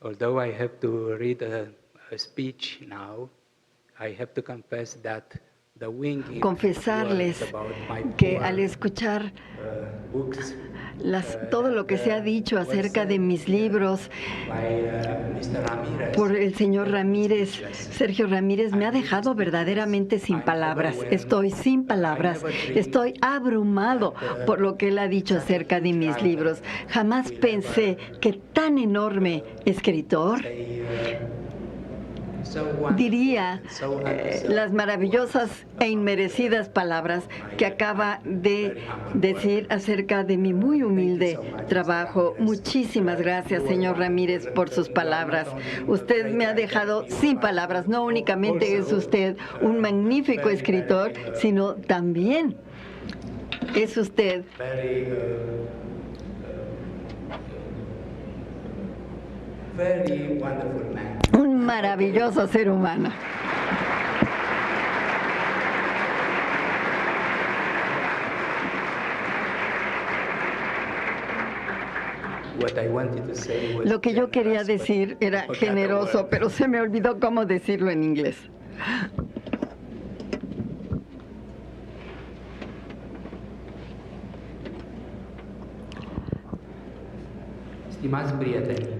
although I have to read a speech now, I have to confess that the winging confesarles words about my que poor, al escuchar books, todo lo que se ha dicho acerca de mis libros Mr. Ramirez, por el señor Ramírez, Sergio Ramírez, me ha dejado verdaderamente sin palabras. Estoy sin palabras. Estoy abrumado por lo que él ha dicho acerca de mis libros. Jamás pensé que tan enorme escritor diría las maravillosas e inmerecidas palabras que acaba de decir acerca de mi muy humilde trabajo. Muchísimas gracias, señor Ramírez, por sus palabras. Usted me ha dejado sin palabras. No únicamente es usted un magnífico escritor, sino también es usted very wonderful man. un maravilloso ser humano. What I wanted to say was Lo que yo quería decir era generoso, pero se me olvidó cómo decirlo en inglés. Stimați prieteni,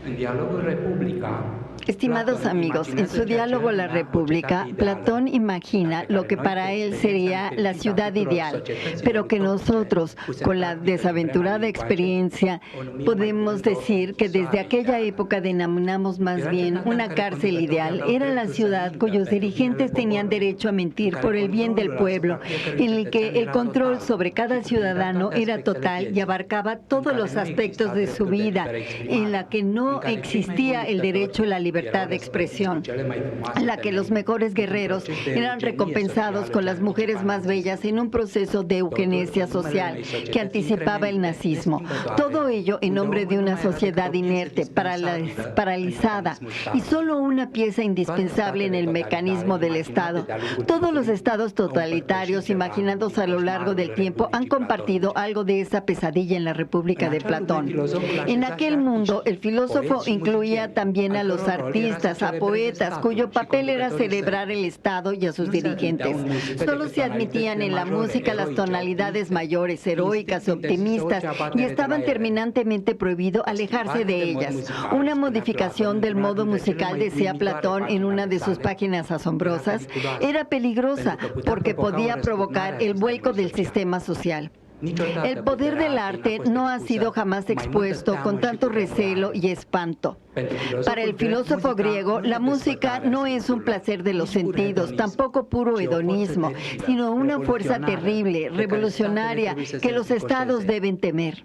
în dialogul Republica, Estimados amigos, en su diálogo La República, Platón imagina lo que para él sería la ciudad ideal, pero que nosotros, con la desaventurada experiencia, podemos decir que desde aquella época denominamos más bien una cárcel ideal. Era la ciudad cuyos dirigentes tenían derecho a mentir por el bien del pueblo, en el que el control sobre cada ciudadano era total y abarcaba todos los aspectos de su vida, en la que no existía el derecho a la libertad de expresión, en la que los mejores guerreros eran recompensados con las mujeres más bellas en un proceso de eugenesia social que anticipaba el nazismo. Todo ello en nombre de una sociedad inerte, paralizada y solo una pieza indispensable en el mecanismo del Estado. Todos los estados totalitarios imaginados a lo largo del tiempo han compartido algo de esa pesadilla en la República de Platón. En aquel mundo, el filósofo incluía también a los artistas, a poetas, cuyo papel era celebrar el Estado y a sus dirigentes. Solo se admitían en la música las tonalidades mayores, heroicas, optimistas, y estaban terminantemente prohibido alejarse de ellas. Una modificación del modo musical, decía Platón en una de sus páginas asombrosas, era peligrosa porque podía provocar el vuelco del sistema social. El poder del arte no ha sido jamás expuesto con tanto recelo y espanto. Para el filósofo griego, la música no es un placer de los sentidos, tampoco puro hedonismo, sino una fuerza terrible, revolucionaria, que los estados deben temer.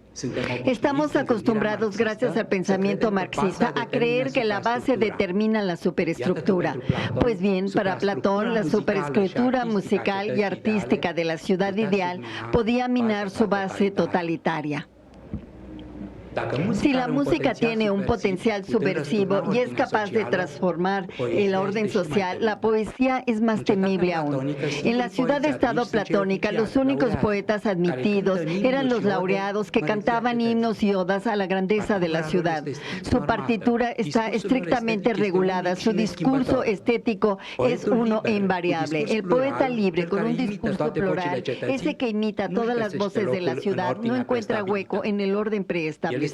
Estamos acostumbrados, gracias al pensamiento marxista, a creer que la base determina la superestructura. Pues bien, para Platón, la superestructura musical y artística de la ciudad ideal podía minar su base totalitaria. Si la música tiene un potencial subversivo y es capaz de transformar el orden social, la poesía es más temible aún. En la ciudad-estado platónica, los únicos poetas admitidos eran los laureados que cantaban himnos y odas a la grandeza de la ciudad. Su partitura está estrictamente regulada, su discurso estético es uno e invariable. El poeta libre, con un discurso plural, ese que imita todas las voces de la ciudad, no encuentra hueco en el orden preestablecido.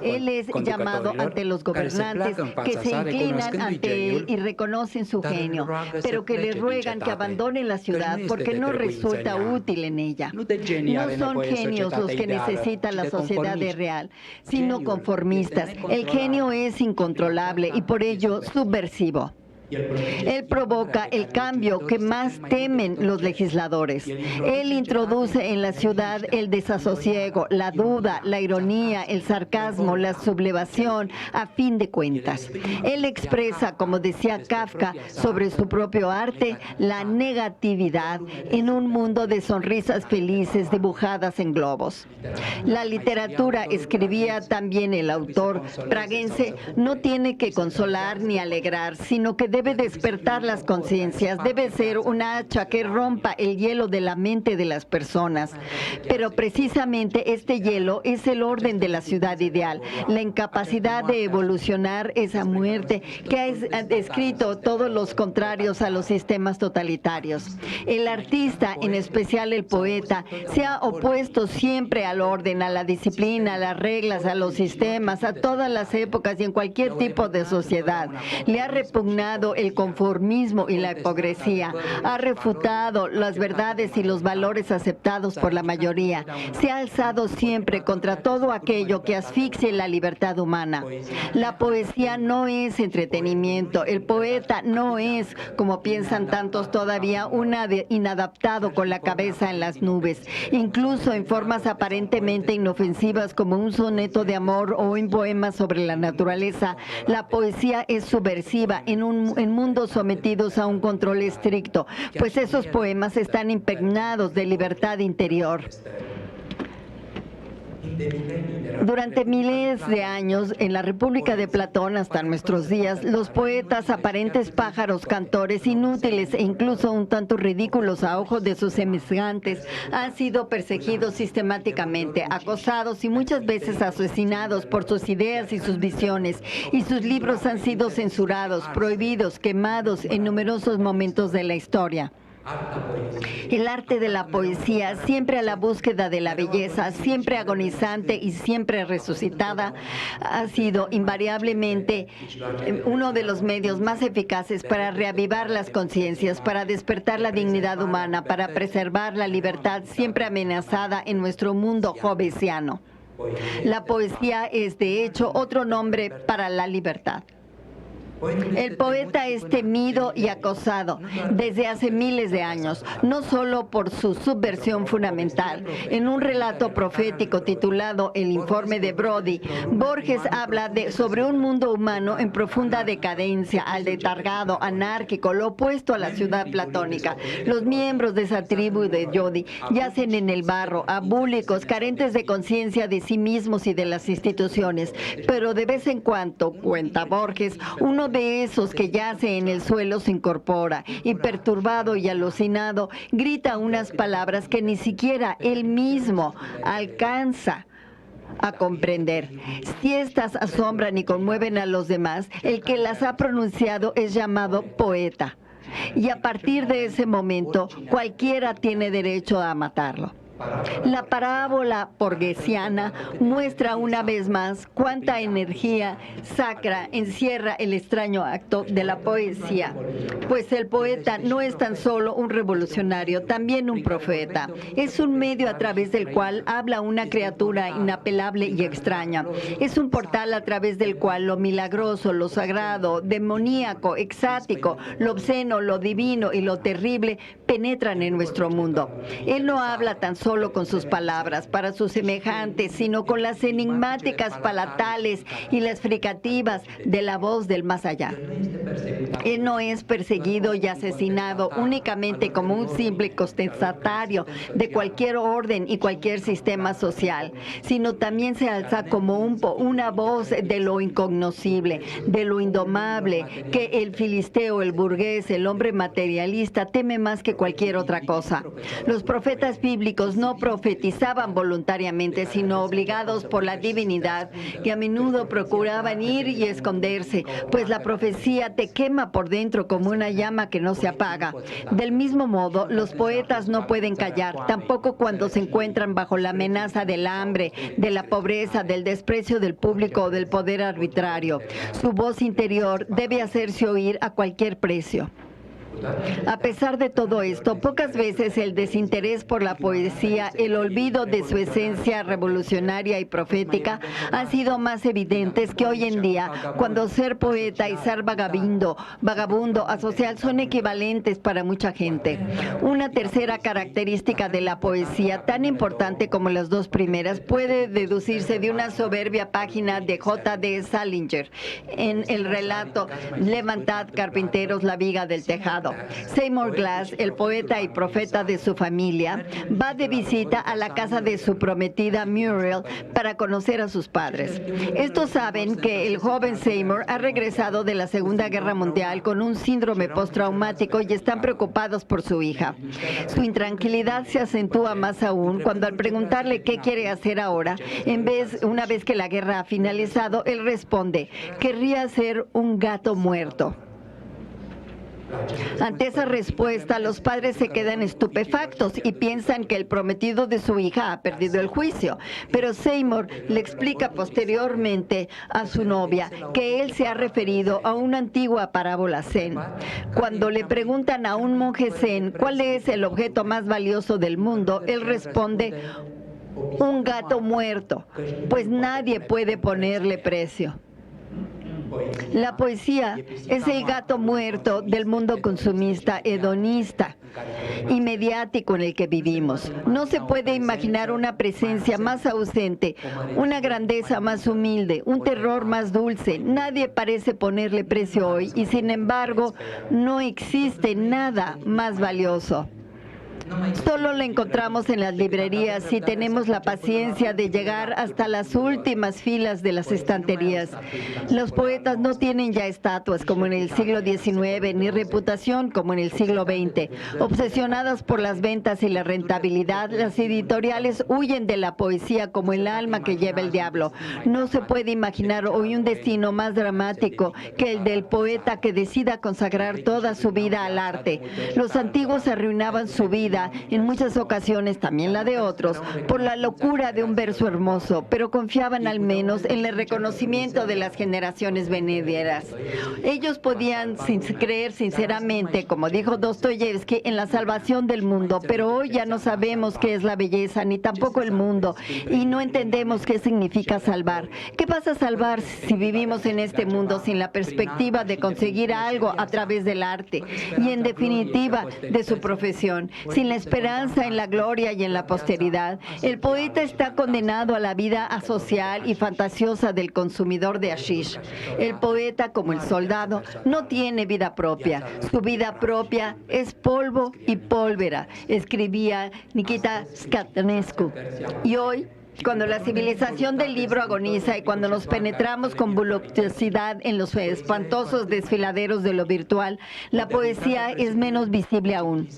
Él es llamado ante los gobernantes que se inclinan ante él y reconocen su genio, pero que le ruegan que abandone la ciudad porque no resulta útil en ella. No son genios los que necesita la sociedad real, sino conformistas. El genio es incontrolable y por ello subversivo. Él provoca el cambio que más temen los legisladores. Él introduce en la ciudad el desasosiego, la duda, la ironía, el sarcasmo, la sublevación, a fin de cuentas. Él expresa, como decía Kafka sobre su propio arte, la negatividad en un mundo de sonrisas felices dibujadas en globos. La literatura, escribía también el autor praguense, no tiene que consolar ni alegrar, sino que debe debe despertar las conciencias, debe ser una hacha que rompa el hielo de la mente de las personas. Pero precisamente este hielo es el orden de la ciudad ideal, la incapacidad de evolucionar esa muerte que ha descrito todos los contrarios a los sistemas totalitarios. El artista, en especial el poeta, se ha opuesto siempre al orden, a la disciplina, a las reglas, a los sistemas, a todas las épocas y en cualquier tipo de sociedad. Le ha repugnado el conformismo y la hipocresía, ha refutado las verdades y los valores aceptados por la mayoría. Se ha alzado siempre contra todo aquello que asfixie la libertad humana. La poesía no es entretenimiento, el poeta no es, como piensan tantos todavía, un inadaptado con la cabeza en las nubes, incluso en formas aparentemente inofensivas como un soneto de amor o un poema sobre la naturaleza. La poesía es subversiva en mundos sometidos a un control estricto, pues esos poemas están impregnados de libertad interior. Durante miles de años, en la República de Platón hasta nuestros días, los poetas, aparentes pájaros cantores, inútiles e incluso un tanto ridículos a ojos de sus semejantes, han sido perseguidos sistemáticamente, acosados y muchas veces asesinados por sus ideas y sus visiones, y sus libros han sido censurados, prohibidos, quemados en numerosos momentos de la historia. El arte de la poesía, siempre a la búsqueda de la belleza, siempre agonizante y siempre resucitada, ha sido invariablemente uno de los medios más eficaces para reavivar las conciencias, para despertar la dignidad humana, para preservar la libertad siempre amenazada en nuestro mundo jovesiano. La poesía es, de hecho, otro nombre para la libertad. El poeta es temido y acosado desde hace miles de años, no solo por su subversión fundamental. En un relato profético titulado El informe de Brody, Borges habla sobre un mundo humano en profunda decadencia, aletargado, anárquico, lo opuesto a la ciudad platónica. Los miembros de esa tribu de Yodi yacen en el barro, abúlicos, carentes de conciencia de sí mismos y de las instituciones, pero de vez en cuando, cuenta Borges, uno de esos que yace en el suelo se incorpora y, perturbado y alucinado, grita unas palabras que ni siquiera él mismo alcanza a comprender. Si estas asombran y conmueven a los demás, el que las ha pronunciado es llamado poeta. Y a partir de ese momento, cualquiera tiene derecho a matarlo. La parábola borgesiana muestra una vez más cuánta energía sacra encierra el extraño acto de la poesía, pues el poeta no es tan solo un revolucionario, también un profeta. Es un medio a través del cual habla una criatura inapelable y extraña. Es un portal a través del cual lo milagroso, lo sagrado, demoníaco, exático, lo obsceno, lo divino y lo terrible penetran en nuestro mundo. Él no habla tan solo con sus palabras para sus semejantes, sino con las enigmáticas palatales y las fricativas de la voz del más allá. Él no es perseguido y asesinado únicamente como un simple contestatario de cualquier orden y cualquier sistema social, sino también se alza como una voz de lo incognoscible, de lo indomable, que el filisteo, el burgués, el hombre materialista teme más que cualquier otra cosa. Los profetas bíblicos no profetizaban voluntariamente, sino obligados por la divinidad, que a menudo procuraban ir y esconderse, pues la profecía te quema por dentro como una llama que no se apaga. Del mismo modo, los poetas no pueden callar, tampoco cuando se encuentran bajo la amenaza del hambre, de la pobreza, del desprecio del público o del poder arbitrario. Su voz interior debe hacerse oír a cualquier precio. A pesar de todo esto, pocas veces el desinterés por la poesía, el olvido de su esencia revolucionaria y profética han sido más evidentes que hoy en día, cuando ser poeta y ser vagabundo asocial son equivalentes para mucha gente. Una tercera característica de la poesía, tan importante como las dos primeras, puede deducirse de una soberbia página de J.D. Salinger en el relato Levantad, carpinteros, la viga del tejado. momento. Seymour Glass, el poeta y profeta de su familia, va de visita a la casa de su prometida Muriel para conocer a sus padres. Estos saben que el joven Seymour ha regresado de la Segunda Guerra Mundial con un síndrome postraumático y están preocupados por su hija. Su intranquilidad se acentúa más aún cuando al preguntarle qué quiere hacer ahora, una vez que la guerra ha finalizado, él responde: querría ser un gato muerto. Ante esa respuesta, los padres se quedan estupefactos y piensan que el prometido de su hija ha perdido el juicio. Pero Seymour le explica posteriormente a su novia que él se ha referido a una antigua parábola zen. Cuando le preguntan a un monje zen cuál es el objeto más valioso del mundo, él responde: un gato muerto, pues nadie puede ponerle precio. La poesía es el gato muerto del mundo consumista, hedonista y mediático en el que vivimos. No se puede imaginar una presencia más ausente, una grandeza más humilde, un terror más dulce. Nadie parece ponerle precio hoy y, sin embargo, no existe nada más valioso. Solo lo encontramos en las librerías si tenemos la paciencia de llegar hasta las últimas filas de las estanterías. Los poetas no tienen ya estatuas como en el siglo XIX, ni reputación como en el siglo XX. Obsesionadas por las ventas y la rentabilidad, las editoriales huyen de la poesía como el alma que lleva el diablo. No se puede imaginar hoy un destino más dramático que el del poeta que decida consagrar toda su vida al arte. Los antiguos arruinaban su vida, en muchas ocasiones también la de otros, por la locura de un verso hermoso, pero confiaban al menos en el reconocimiento de las generaciones venideras. Ellos podían creer sinceramente, como dijo Dostoyevsky, en la salvación del mundo, pero hoy ya no sabemos qué es la belleza, ni tampoco el mundo, y no entendemos qué significa salvar. ¿Qué vas a salvar si vivimos en este mundo sin la perspectiva de conseguir algo a través del arte y, en definitiva, de su profesión? Sin la esperanza en la gloria y en la posteridad, el poeta está condenado a la vida asocial y fantasiosa del consumidor de hashish. El poeta, como el soldado, no tiene vida propia. Su vida propia es polvo y pólvora, escribía Nikita Skatanescu. Y hoy, cuando la civilización del libro agoniza y cuando nos penetramos con voluptuosidad en los espantosos desfiladeros de lo virtual, la poesía es menos visible aún.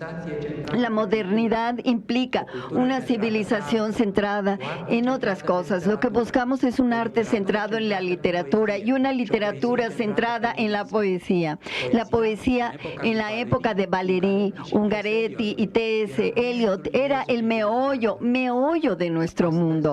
La modernidad implica una civilización centrada en otras cosas. Lo que buscamos es un arte centrado en la literatura y una literatura centrada en la poesía. La poesía en la época de Valéry, Ungaretti y T.S. Eliot era el meollo de nuestro mundo.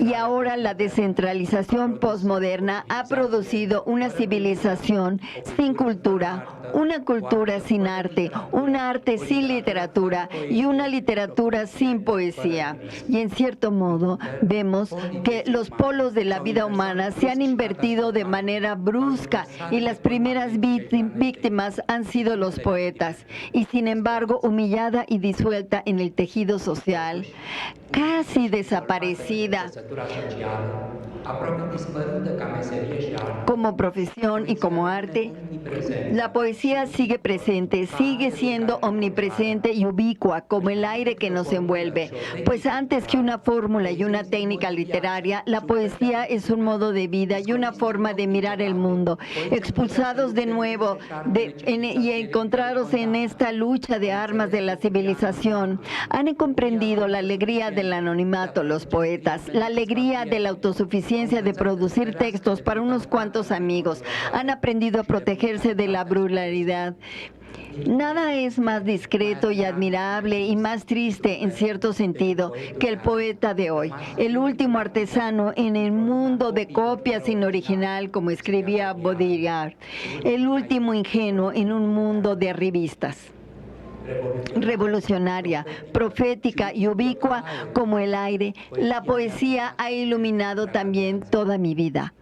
Y ahora la descentralización posmoderna ha producido una civilización sin cultura, una cultura sin arte, un arte sin literatura y una literatura sin poesía. Y en cierto modo vemos que los polos de la vida humana se han invertido de manera brusca y las primeras víctimas han sido los poetas. Y sin embargo, humillada y disuelta en el tejido social, casi desaparecida como profesión y como arte, la poesía sigue presente, sigue siendo omnipresente y ubicua como el aire que nos envuelve. Pues antes que una fórmula y una técnica literaria, la poesía es un modo de vida y una forma de mirar el mundo. Expulsados de nuevo y encontrados en esta lucha de armas de la civilización, han comprendido la alegría del anonimato, los poetas, la alegría de la autosuficiencia de producir textos para unos cuantos amigos. Han aprendido a protegerse de la brutalidad. Nada es más discreto y admirable y más triste, en cierto sentido, que el poeta de hoy, el último artesano en el mundo de copias sin original, como escribía Baudrillard, el último ingenuo en un mundo de revistas. revolucionaria, profética y ubicua como el aire, la poesía ha iluminado también toda mi vida.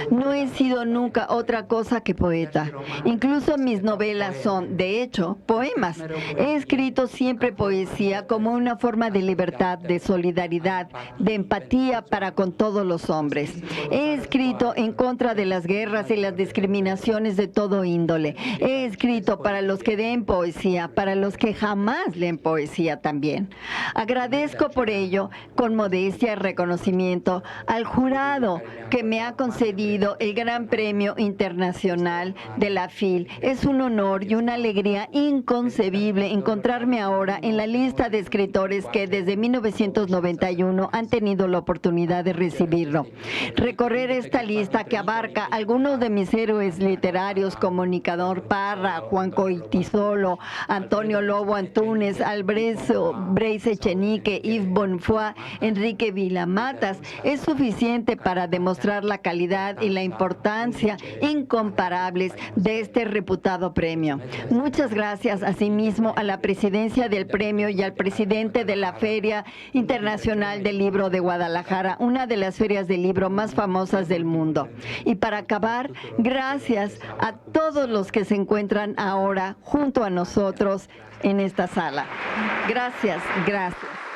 No he sido nunca otra cosa que poeta. Incluso mis novelas son, de hecho, poemas. He escrito siempre poesía como una forma de libertad, de solidaridad, de empatía para con todos los hombres. He escrito en contra de las guerras y las discriminaciones de todo índole. He escrito para los que leen poesía, para los que jamás leen poesía también. Agradezco por ello, con modestia y reconocimiento, al jurado que me ha concedido el Gran Premio Internacional de la FIL. Es un honor y una alegría inconcebible encontrarme ahora en la lista de escritores que desde 1991 han tenido la oportunidad de recibirlo. Recorrer esta lista que abarca algunos de mis héroes literarios como Nicanor Parra, Juan Coitisolo, Antonio Lobo Antúnez, Alberto Breis Echenique, Yves Bonfoy, Enrique Vilamatas, es suficiente para demostrar la calidad y la importancia incomparables de este reputado premio. Muchas gracias asimismo a la presidencia del premio y al presidente de la Feria Internacional del Libro de Guadalajara, una de las ferias del libro más famosas del mundo. Y para acabar, gracias a todos los que se encuentran ahora junto a nosotros en esta sala. Gracias, gracias.